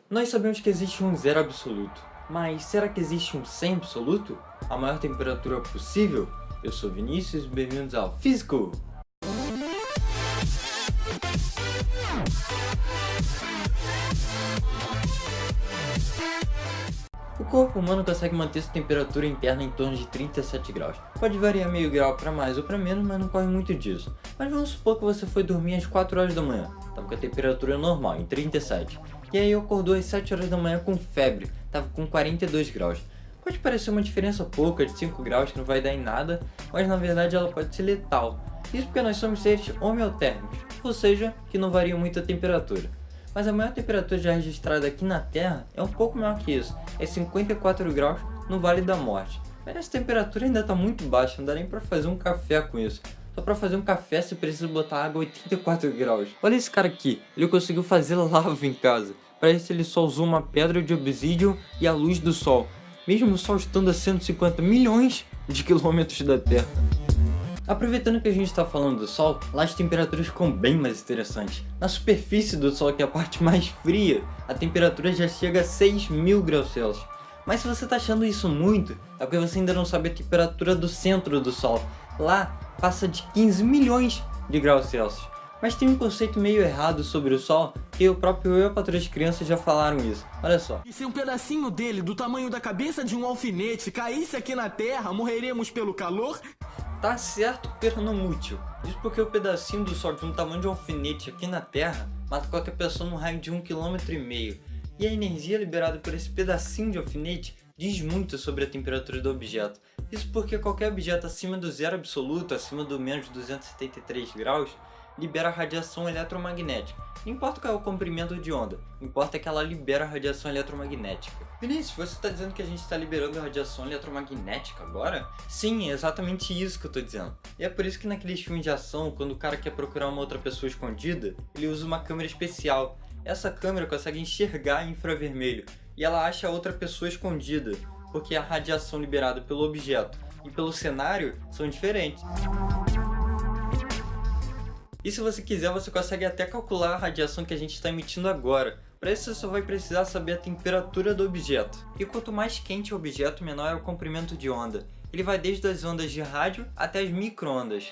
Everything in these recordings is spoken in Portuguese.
Nós sabemos que existe um zero absoluto, mas será que existe um 100 absoluto? A maior temperatura possível? Eu sou Vinícius e bem-vindos ao Físico! O corpo humano consegue manter sua temperatura interna em torno de 37 graus. Pode variar meio grau para mais ou para menos, mas não corre muito disso. Mas vamos supor que você foi dormir às 4 horas da manhã, estava com a temperatura normal, em 37. E aí acordou às 7 horas da manhã com febre, estava com 42 graus. Pode parecer uma diferença pouca de 5 graus que não vai dar em nada, mas na verdade ela pode ser letal. Isso porque nós somos seres homeotérmicos, ou seja, que não varia muito a temperatura. Mas a maior temperatura já registrada aqui na Terra é um pouco maior que isso, é 54 graus no Vale da Morte. Mas essa temperatura ainda está muito baixa, não dá nem para fazer um café com isso. Só para fazer um café você precisa botar água a 84 graus. Olha esse cara aqui, ele conseguiu fazer lava em casa. Parece que ele só usou uma pedra de obsidian e a luz do sol, mesmo o sol estando a 150 milhões de quilômetros da Terra. Aproveitando que a gente está falando do Sol, lá as temperaturas ficam bem mais interessantes. Na superfície do Sol, que é a parte mais fria, a temperatura já chega a 6.000 graus Celsius. Mas se você está achando isso muito, é porque você ainda não sabe a temperatura do centro do Sol. Lá passa de 15 milhões de graus Celsius. Mas tem um conceito meio errado sobre o Sol, que o próprio eu e a Patroa das Crianças já falaram isso. Olha só. E se um pedacinho dele, do tamanho da cabeça de um alfinete, caísse aqui na Terra, morreríamos pelo calor? Tá certo, peronomútil. Isso porque o pedacinho do Sol de um tamanho de um alfinete aqui na Terra mata qualquer pessoa num raio de 1,5 km. E a energia liberada por esse pedacinho de alfinete diz muito sobre a temperatura do objeto. Isso porque qualquer objeto acima do zero absoluto, acima do menos 273 graus, libera radiação eletromagnética. Não importa qual é o comprimento de onda, importa que ela libera radiação eletromagnética. Vinícius, você está dizendo que a gente está liberando radiação eletromagnética agora? Sim, é exatamente isso que eu estou dizendo. E é por isso que naqueles filmes de ação, quando o cara quer procurar uma outra pessoa escondida, ele usa uma câmera especial. Essa câmera consegue enxergar infravermelho e ela acha a outra pessoa escondida, porque a radiação liberada pelo objeto e pelo cenário são diferentes. E se você quiser, você consegue até calcular a radiação que a gente está emitindo agora. Para isso você só vai precisar saber a temperatura do objeto. E quanto mais quente o objeto, menor é o comprimento de onda. Ele vai desde as ondas de rádio até as micro-ondas.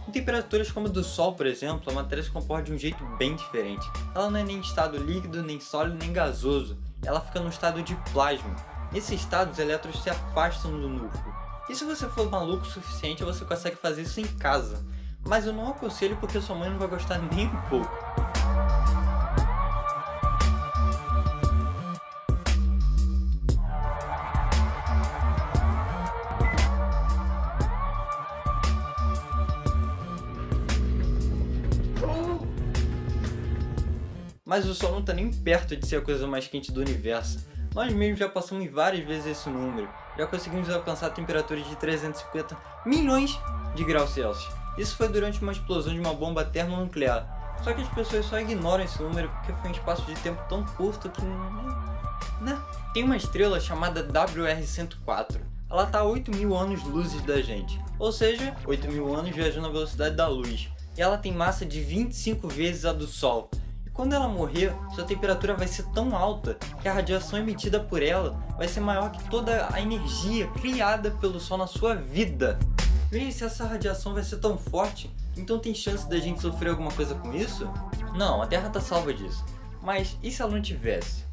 Em temperaturas como a do Sol, por exemplo, a matéria se comporta de um jeito bem diferente. Ela não é nem em estado líquido, nem sólido, nem gasoso. Ela fica no estado de plasma. Nesse estado, os elétrons se afastam do núcleo. E se você for maluco o suficiente, você consegue fazer isso em casa. Mas eu não aconselho porque sua mãe não vai gostar nem um pouco. Mas o Sol não está nem perto de ser a coisa mais quente do universo. Nós mesmos já passamos várias vezes esse número. Já conseguimos alcançar temperaturas de 350 milhões de graus Celsius. Isso foi durante uma explosão de uma bomba termonuclear. Só que as pessoas só ignoram esse número porque foi um espaço de tempo tão curto que... né? Tem uma estrela chamada WR104. Ela está a 8.000 anos-luzes da gente. Ou seja, 8.000 anos viajando à velocidade da luz. E ela tem massa de 25 vezes a do Sol. Quando ela morrer, sua temperatura vai ser tão alta que a radiação emitida por ela vai ser maior que toda a energia criada pelo Sol na sua vida. E se essa radiação vai ser tão forte, então tem chance da gente sofrer alguma coisa com isso? Não, a Terra tá salva disso. Mas e se ela não tivesse?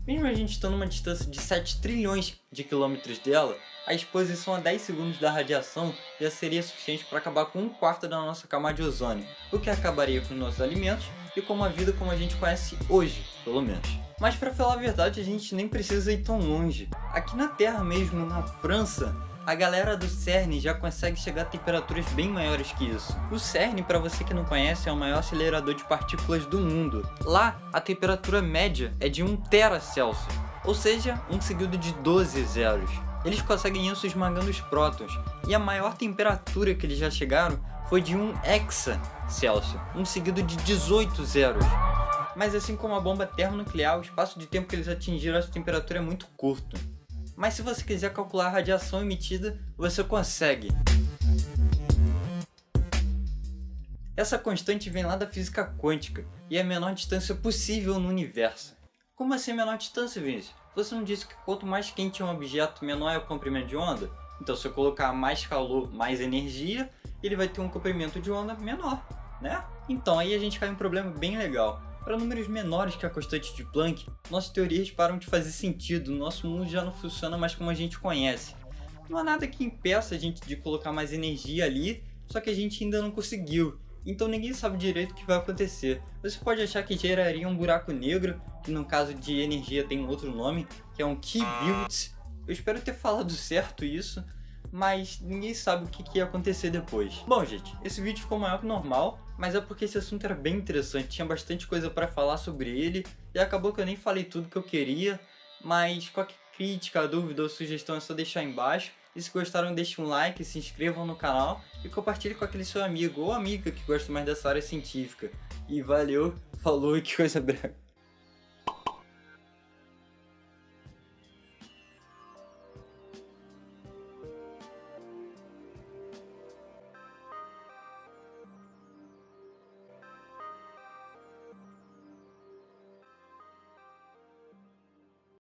Mesmo a gente estando numa distância de 7 trilhões de quilômetros dela, a exposição a 10 segundos da radiação já seria suficiente para acabar com 1/4 da nossa camada de ozônio, o que acabaria com os nossos alimentos e com a vida como a gente conhece hoje, pelo menos. Mas para falar a verdade, a gente nem precisa ir tão longe. Aqui na Terra mesmo, na França, a galera do CERN já consegue chegar a temperaturas bem maiores que isso. O CERN, para você que não conhece, é o maior acelerador de partículas do mundo. Lá, a temperatura média é de 1 TeC, ou seja, 1 seguido de 12 zeros. Eles conseguem isso esmagando os prótons, e a maior temperatura que eles já chegaram foi de 1 hexacelsius, 1 seguido de 18 zeros. Mas assim como a bomba termonuclear, o espaço de tempo que eles atingiram essa temperatura é muito curto. mas se você quiser calcular a radiação emitida, você consegue. Essa constante vem lá da física quântica e é a menor distância possível no universo. Como assim menor distância, Vinícius? Você não disse que quanto mais quente é um objeto, menor é o comprimento de onda? Então se eu colocar mais calor, mais energia, ele vai ter um comprimento de onda menor, né? Então aí a gente cai em um problema bem legal. Para números menores que a constante de Planck, nossas teorias param de fazer sentido, nosso mundo já não funciona mais como a gente conhece. Não há nada que impeça a gente de colocar mais energia ali, só que a gente ainda não conseguiu. Então ninguém sabe direito o que vai acontecer. Você pode achar que geraria um buraco negro, que no caso de energia tem um outro nome, que é um Kibult. Eu espero ter falado certo isso, mas ninguém sabe o que ia acontecer depois. Bom, gente, esse vídeo ficou maior que normal, mas é porque esse assunto era bem interessante, tinha bastante coisa para falar sobre ele, e acabou que eu nem falei tudo que eu queria, mas qualquer crítica, dúvida ou sugestão é só deixar aí embaixo. E se gostaram, deixem um like, se inscrevam no canal e compartilhem com aquele seu amigo ou amiga que gosta mais dessa área científica. E valeu, falou e que coisa breve.